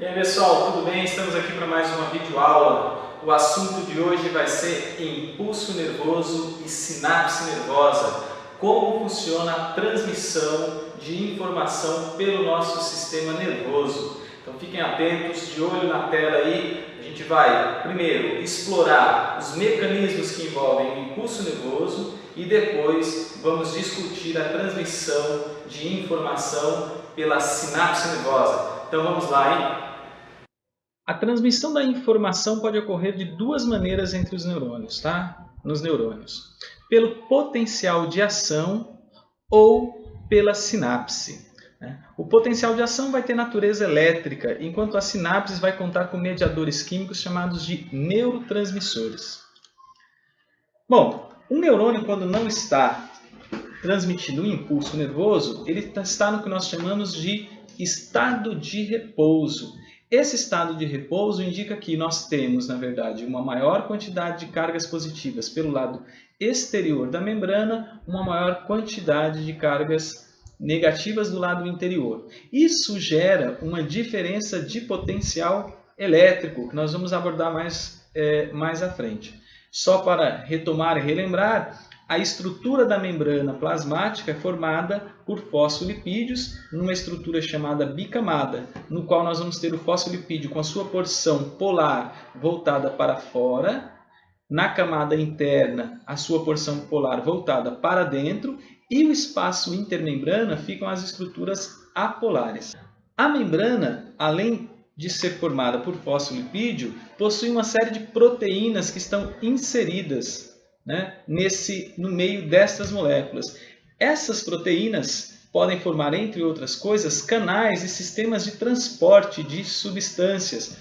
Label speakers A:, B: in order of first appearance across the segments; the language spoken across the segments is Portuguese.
A: E aí pessoal, tudo bem? Estamos aqui para mais uma videoaula. O assunto de hoje vai ser impulso nervoso e sinapse nervosa. Como funciona a transmissão de informação pelo nosso sistema nervoso. Então fiquem atentos, de olho na tela aí. A gente vai primeiro explorar os mecanismos que envolvem o impulso nervoso e depois vamos discutir a transmissão de informação pela sinapse nervosa. Então vamos lá, hein? A transmissão da informação pode ocorrer de duas maneiras entre os neurônios, tá? Nos neurônios. Pelo potencial de ação ou pela sinapse. O potencial de ação vai ter natureza elétrica, enquanto a sinapse vai contar com mediadores químicos chamados de neurotransmissores. Bom, um neurônio, quando não está transmitindo um impulso nervoso, ele está no que nós chamamos de estado de repouso. Esse estado de repouso indica que nós temos, na verdade, uma maior quantidade de cargas positivas pelo lado exterior da membrana, uma maior quantidade de cargas negativas do lado interior. Isso gera uma diferença de potencial elétrico, que nós vamos abordar mais à frente. Só para retomar e relembrar, a estrutura da membrana plasmática é formada por fosfolipídios, numa estrutura chamada bicamada, no qual nós vamos ter o fosfolipídio com a sua porção polar voltada para fora, na camada interna a sua porção polar voltada para dentro e o espaço intermembrana ficam as estruturas apolares. A membrana, além de ser formada por fosfolipídio, possui uma série de proteínas que estão inseridas no meio destas moléculas. Essas proteínas podem formar, entre outras coisas, canais e sistemas de transporte de substâncias.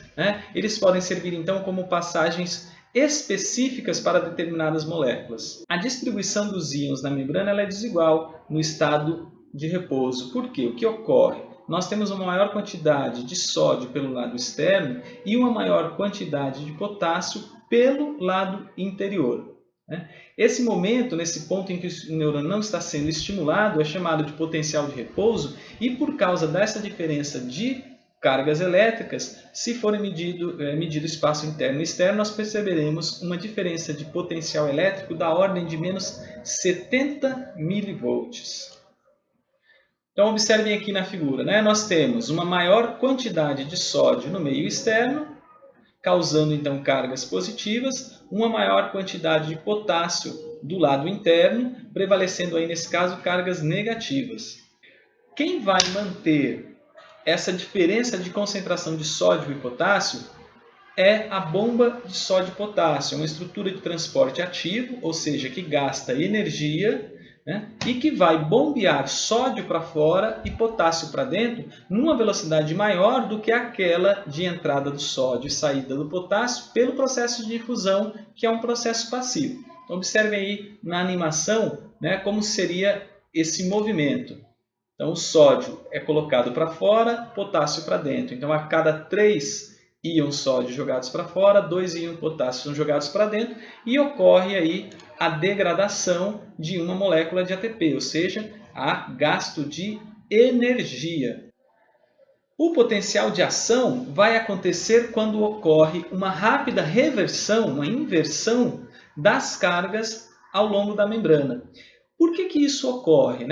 A: Eles podem servir, então, como passagens específicas para determinadas moléculas. A distribuição dos íons na membrana é desigual no estado de repouso. Por quê? O que ocorre? Nós temos uma maior quantidade de sódio pelo lado externo e uma maior quantidade de potássio pelo lado interior. Esse momento, nesse ponto em que o neurônio não está sendo estimulado, é chamado de potencial de repouso e por causa dessa diferença de cargas elétricas, se for medido o espaço interno e externo, nós perceberemos uma diferença de potencial elétrico da ordem de menos 70 milivolts. Então, observem aqui na figura, nós temos uma maior quantidade de sódio no meio externo, causando então cargas positivas, uma maior quantidade de potássio do lado interno, prevalecendo aí nesse caso cargas negativas. Quem vai manter essa diferença de concentração de sódio e potássio é a bomba de sódio e potássio, uma estrutura de transporte ativo, ou seja, que gasta energia, e que vai bombear sódio para fora e potássio para dentro numa velocidade maior do que aquela de entrada do sódio e saída do potássio pelo processo de difusão, que é um processo passivo. Então, observem aí na animação como seria esse movimento. Então, o sódio é colocado para fora, potássio para dentro. Então, a cada 3 íons sódio jogados para fora, 2 íons potássio são jogados para dentro e ocorre aí a degradação de uma molécula de ATP, ou seja, a gasto de energia. O potencial de ação vai acontecer quando ocorre uma rápida reversão, uma inversão das cargas ao longo da membrana. Por que isso ocorre?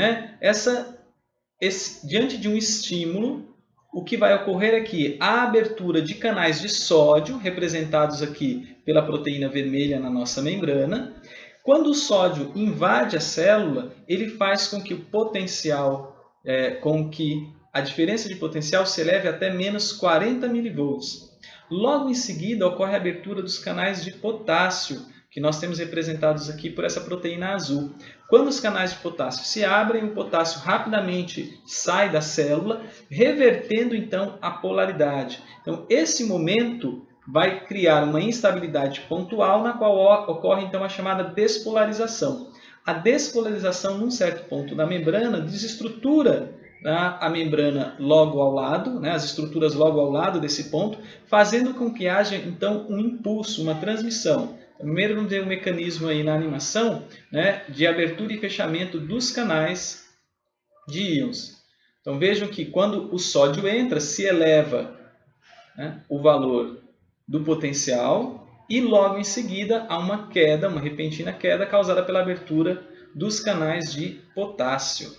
A: Diante de um estímulo, o que vai ocorrer é que a abertura de canais de sódio, representados aqui pela proteína vermelha na nossa membrana, quando o sódio invade a célula, ele faz com que a diferença de potencial se eleve até menos 40 milivolts. Logo em seguida, ocorre a abertura dos canais de potássio, que nós temos representados aqui por essa proteína azul. Quando os canais de potássio se abrem, o potássio rapidamente sai da célula, revertendo então a polaridade. Então, esse momento vai criar uma instabilidade pontual, na qual ocorre então a chamada despolarização. A despolarização, num certo ponto da membrana, desestrutura a membrana logo ao lado, as estruturas logo ao lado desse ponto, fazendo com que haja então um impulso, uma transmissão. Primeiro, vamos ter um mecanismo aí na animação de abertura e fechamento dos canais de íons. Então vejam que quando o sódio entra, se eleva né, o valor do potencial e logo em seguida há uma queda, uma repentina queda causada pela abertura dos canais de potássio.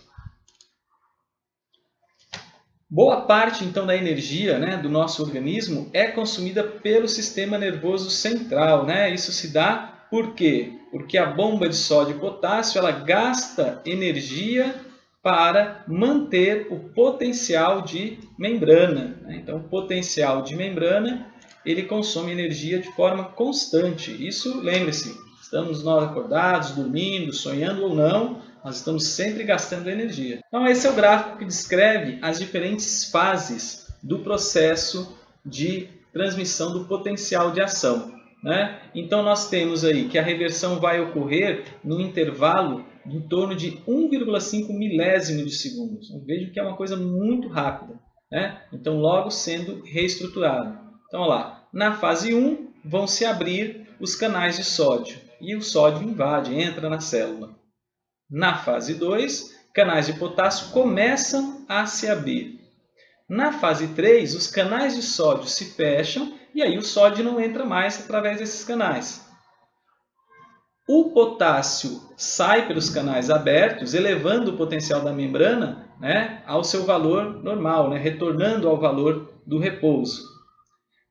A: Boa parte, então, da energia, né, do nosso organismo é consumida pelo sistema nervoso central, né? Isso se dá por quê? Porque a bomba de sódio e potássio ela gasta energia para manter o potencial de membrana, né? Então, o potencial de membrana ele consome energia de forma constante. Isso, lembre-se, estamos nós acordados, dormindo, sonhando ou não, nós estamos sempre gastando energia. Então, esse é o gráfico que descreve as diferentes fases do processo de transmissão do potencial de ação, né? Então, nós temos aí que a reversão vai ocorrer no intervalo em torno de 1,5 milésimo de segundo. Então, veja que é uma coisa muito rápida, né? Então, logo sendo reestruturado. Então, olha lá, na fase 1 vão se abrir os canais de sódio e o sódio invade, entra na célula. Na fase 2, canais de potássio começam a se abrir. Na fase 3, os canais de sódio se fecham e aí o sódio não entra mais através desses canais. O potássio sai pelos canais abertos, elevando o potencial da membrana, né, ao seu valor normal, né, retornando ao valor do repouso.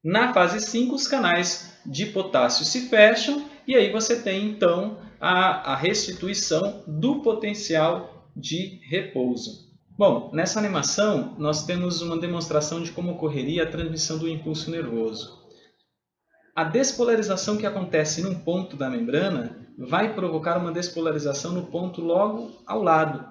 A: Na fase 5, os canais de potássio se fecham e aí você tem então a restituição do potencial de repouso. Bom, nessa animação nós temos uma demonstração de como ocorreria a transmissão do impulso nervoso. A despolarização que acontece num ponto da membrana vai provocar uma despolarização no ponto logo ao lado.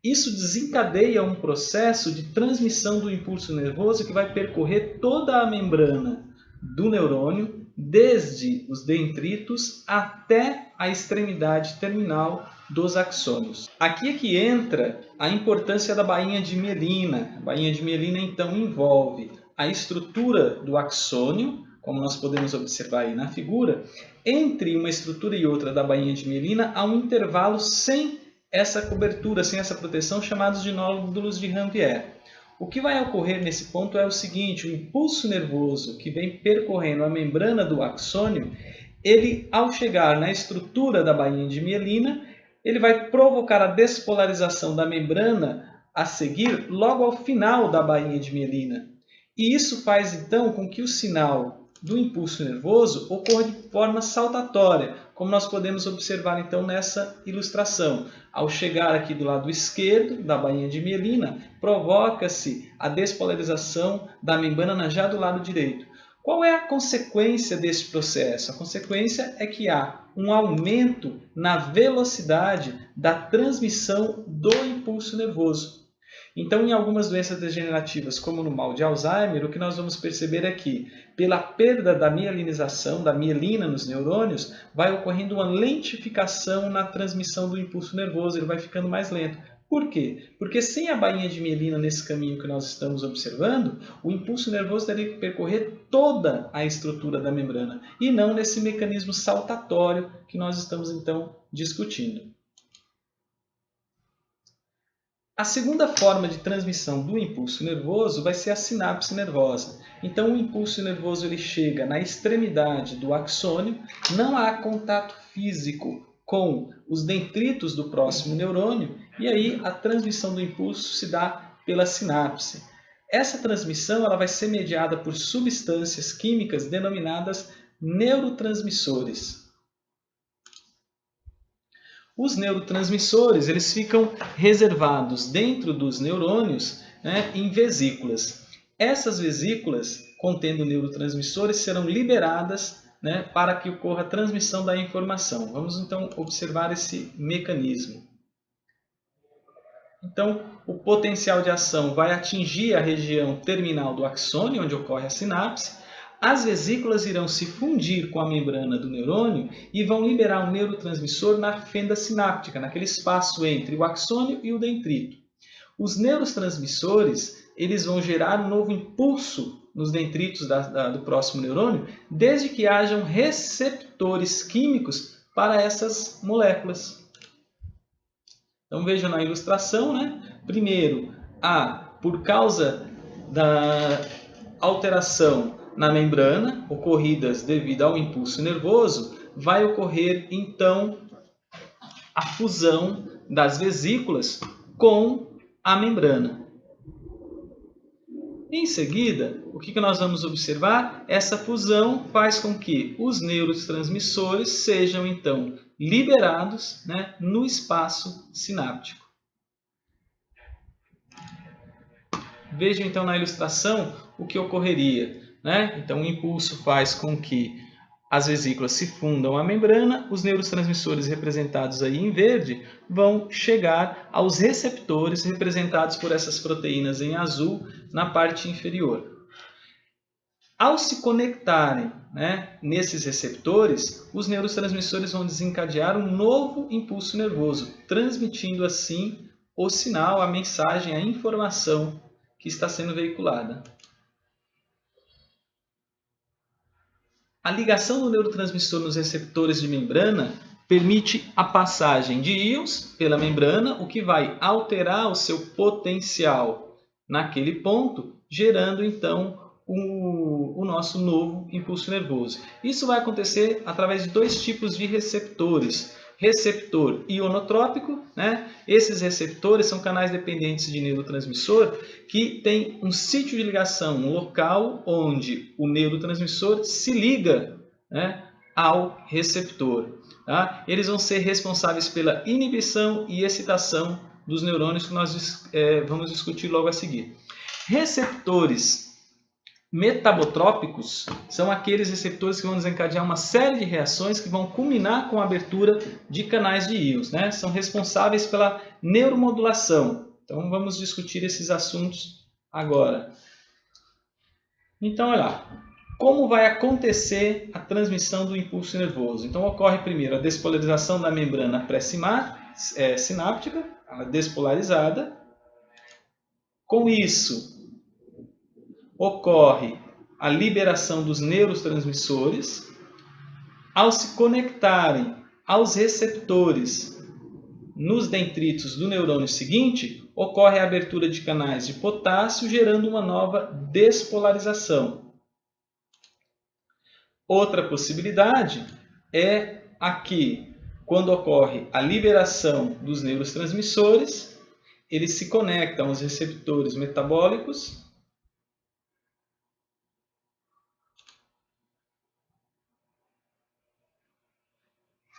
A: Isso desencadeia um processo de transmissão do impulso nervoso que vai percorrer toda a membrana do neurônio, desde os dendritos até a extremidade terminal dos axônios. Aqui é que entra a importância da bainha de mielina. A bainha de mielina, então, envolve a estrutura do axônio, como nós podemos observar aí na figura. Entre uma estrutura e outra da bainha de mielina há um intervalo sem essa cobertura, sem essa proteção, chamados de nódulos de Ranvier. O que vai ocorrer nesse ponto é o seguinte: o impulso nervoso que vem percorrendo a membrana do axônio, ele, ao chegar na estrutura da bainha de mielina, ele vai provocar a despolarização da membrana a seguir logo ao final da bainha de mielina. E isso faz então com que o sinal do impulso nervoso ocorra de forma saltatória, como nós podemos observar então nessa ilustração. Ao chegar aqui do lado esquerdo da bainha de mielina, provoca-se a despolarização da membrana já do lado direito. Qual é a consequência desse processo? A consequência é que há um aumento na velocidade da transmissão do impulso nervoso. Então, em algumas doenças degenerativas, como no mal de Alzheimer, o que nós vamos perceber é que, pela perda da mielinização, da mielina nos neurônios, vai ocorrendo uma lentificação na transmissão do impulso nervoso, ele vai ficando mais lento. Por quê? Porque sem a bainha de mielina nesse caminho que nós estamos observando, o impulso nervoso teria que percorrer toda a estrutura da membrana, e não nesse mecanismo saltatório que nós estamos então discutindo. A segunda forma de transmissão do impulso nervoso vai ser a sinapse nervosa. Então, o impulso nervoso ele chega na extremidade do axônio, não há contato físico com os dendritos do próximo neurônio, e aí a transmissão do impulso se dá pela sinapse. Essa transmissão ela vai ser mediada por substâncias químicas denominadas neurotransmissores. Os neurotransmissores eles ficam reservados dentro dos neurônios, né, em vesículas. Essas vesículas, contendo neurotransmissores, serão liberadas, né, para que ocorra a transmissão da informação. Vamos então observar esse mecanismo. Então, o potencial de ação vai atingir a região terminal do axônio, onde ocorre a sinapse. As vesículas irão se fundir com a membrana do neurônio e vão liberar um neurotransmissor na fenda sináptica, naquele espaço entre o axônio e o dendrito. Os neurotransmissores eles vão gerar um novo impulso nos dendritos do próximo neurônio, desde que hajam receptores químicos para essas moléculas. Então vejam na ilustração, né? Primeiro, por causa da alteração na membrana, ocorridas devido ao impulso nervoso, vai ocorrer então a fusão das vesículas com a membrana. Em seguida, o que nós vamos observar? Essa fusão faz com que os neurotransmissores sejam então liberados, né, no espaço sináptico. Vejam então na ilustração o que ocorreria, né? Então o impulso faz com que as vesículas se fundam à membrana, os neurotransmissores representados aí em verde vão chegar aos receptores representados por essas proteínas em azul na parte inferior. Ao se conectarem, né, nesses receptores, os neurotransmissores vão desencadear um novo impulso nervoso, transmitindo assim o sinal, a mensagem, a informação que está sendo veiculada. A ligação do neurotransmissor nos receptores de membrana permite a passagem de íons pela membrana, o que vai alterar o seu potencial naquele ponto, gerando então o nosso novo impulso nervoso. Isso vai acontecer através de dois tipos de receptores. Receptor ionotrópico, né? Esses receptores são canais dependentes de neurotransmissor que tem um sítio de ligação, um local onde o neurotransmissor se liga, né, ao receptor. Tá? Eles vão ser responsáveis pela inibição e excitação dos neurônios que nós vamos discutir logo a seguir. Receptores metabotrópicos são aqueles receptores que vão desencadear uma série de reações que vão culminar com a abertura de canais de íons, né? São responsáveis pela neuromodulação. Então vamos discutir esses assuntos agora. Então olha lá, como vai acontecer a transmissão do impulso nervoso? Então ocorre primeiro a despolarização da membrana pré-sináptica, ela despolarizada. Com isso ocorre a liberação dos neurotransmissores. Ao se conectarem aos receptores nos dendritos do neurônio seguinte, ocorre a abertura de canais de potássio, gerando uma nova despolarização. Outra possibilidade é aqui, quando ocorre a liberação dos neurotransmissores, eles se conectam aos receptores metabólicos.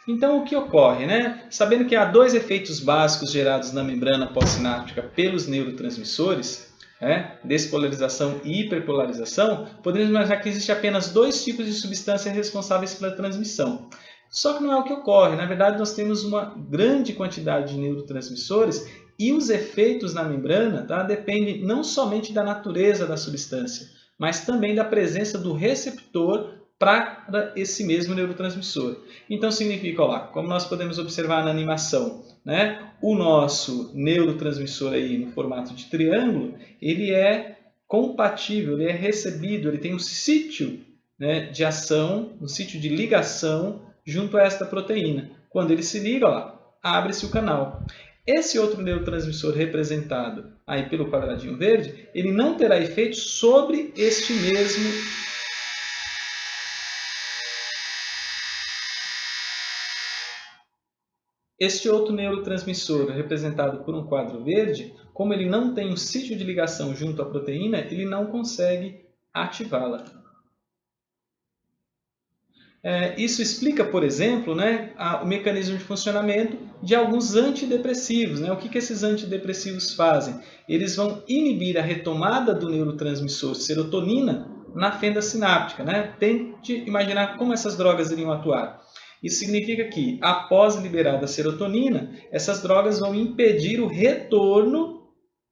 A: Então, o que ocorre, né? Sabendo que há dois efeitos básicos gerados na membrana pós-sináptica pelos neurotransmissores, né? Despolarização e hiperpolarização, podemos imaginar que existem apenas dois tipos de substâncias responsáveis pela transmissão. Só que não é o que ocorre. Na verdade, nós temos uma grande quantidade de neurotransmissores e os efeitos na membrana, tá, dependem não somente da natureza da substância, mas também da presença do receptor para esse mesmo neurotransmissor. Então significa, ó lá, como nós podemos observar na animação, né, o nosso neurotransmissor aí no formato de triângulo, ele é compatível, ele é recebido, ele tem um sítio, né, de ação, um sítio de ligação junto a esta proteína. Quando ele se liga, ó lá, abre-se o canal. Esse outro neurotransmissor representado aí pelo quadradinho verde, ele não terá efeito sobre este mesmo Este outro neurotransmissor, representado por um quadro verde, como ele não tem um sítio de ligação junto à proteína, ele não consegue ativá-la. Isso explica, por exemplo, né, o mecanismo de funcionamento de alguns antidepressivos. Né? O que esses antidepressivos fazem? Eles vão inibir a retomada do neurotransmissor serotonina na fenda sináptica. Né? Tente imaginar como essas drogas iriam atuar. Isso significa que, após liberada a serotonina, essas drogas vão impedir o retorno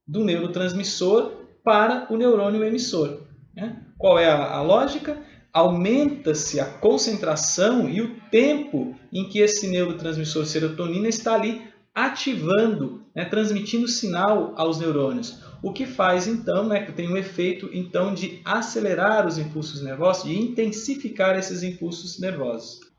A: do neurotransmissor para o neurônio emissor. Né? Qual é a lógica? Aumenta-se a concentração e o tempo em que esse neurotransmissor serotonina está ali ativando, né, transmitindo sinal aos neurônios. O que faz, então, né, que tem um efeito então, de acelerar os impulsos nervosos, de intensificar esses impulsos nervosos.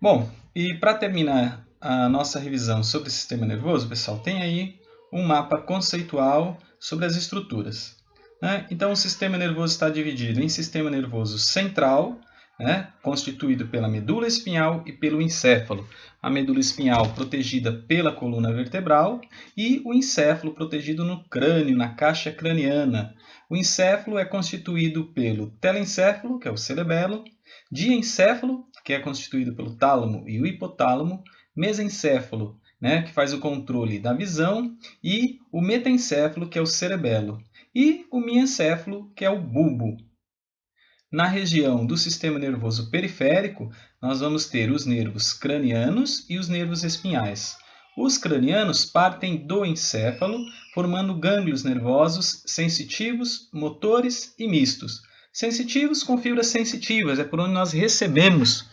A: Bom, e para terminar a nossa revisão sobre o sistema nervoso, pessoal, tem aí um mapa conceitual sobre as estruturas. né? Então, o sistema nervoso está dividido em sistema nervoso central, né, constituído pela medula espinhal e pelo encéfalo. A medula espinhal protegida pela coluna vertebral e o encéfalo protegido no crânio, na caixa craniana. O encéfalo é constituído pelo telencéfalo, que é o cerebelo, diencéfalo, que é constituído pelo tálamo e o hipotálamo, mesencéfalo, né, que faz o controle da visão, e o metencéfalo, que é o cerebelo, e o miencéfalo, que é o bulbo. Na região do sistema nervoso periférico, nós vamos ter os nervos cranianos e os nervos espinhais. Os cranianos partem do encéfalo, formando gânglios nervosos sensitivos, motores e mistos. Sensitivos com fibras sensitivas, é por onde nós recebemos,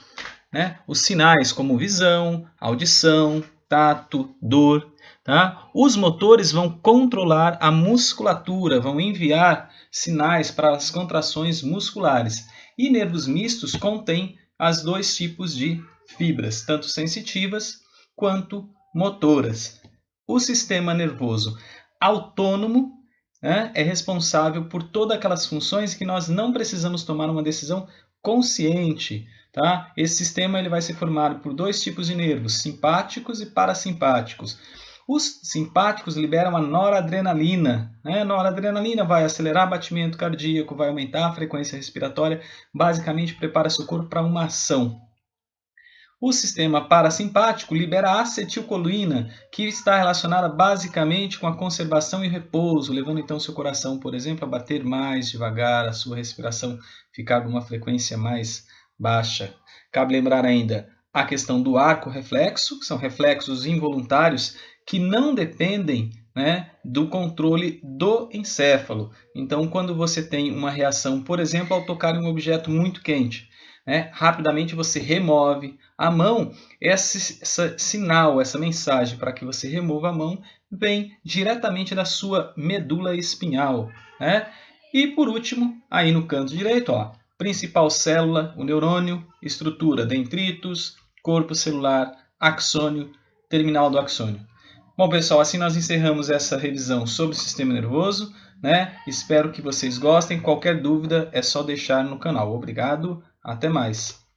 A: né, os sinais como visão, audição, tato, dor. Tá? Os motores vão controlar a musculatura, vão enviar sinais para as contrações musculares. E nervos mistos contêm os dois tipos de fibras, tanto sensitivas quanto motoras. O sistema nervoso autônomo, né, é responsável por todas aquelas funções que nós não precisamos tomar uma decisão consciente. Tá? Esse sistema ele vai ser formado por dois tipos de nervos, simpáticos e parasimpáticos. Os simpáticos liberam a noradrenalina. Né? A noradrenalina vai acelerar o batimento cardíaco, vai aumentar a frequência respiratória, basicamente prepara seu corpo para uma ação. O sistema parasimpático libera a acetilcolina, que está relacionada basicamente com a conservação e repouso, levando então seu coração, por exemplo, a bater mais devagar, a sua respiração ficar com uma frequência mais baixa. Cabe lembrar ainda a questão do arco reflexo, que são reflexos involuntários que não dependem, né, do controle do encéfalo. Então, quando você tem uma reação, por exemplo, ao tocar em um objeto muito quente, né, rapidamente você remove a mão, esse sinal, essa mensagem para que você remova a mão, vem diretamente da sua medula espinhal. Né? E por último, aí no canto direito, ó, principal célula, o neurônio, estrutura, dendritos, corpo celular, axônio, terminal do axônio. Bom, pessoal, assim nós encerramos essa revisão sobre o sistema nervoso. Né? Espero que vocês gostem. Qualquer dúvida é só deixar no canal. Obrigado, até mais.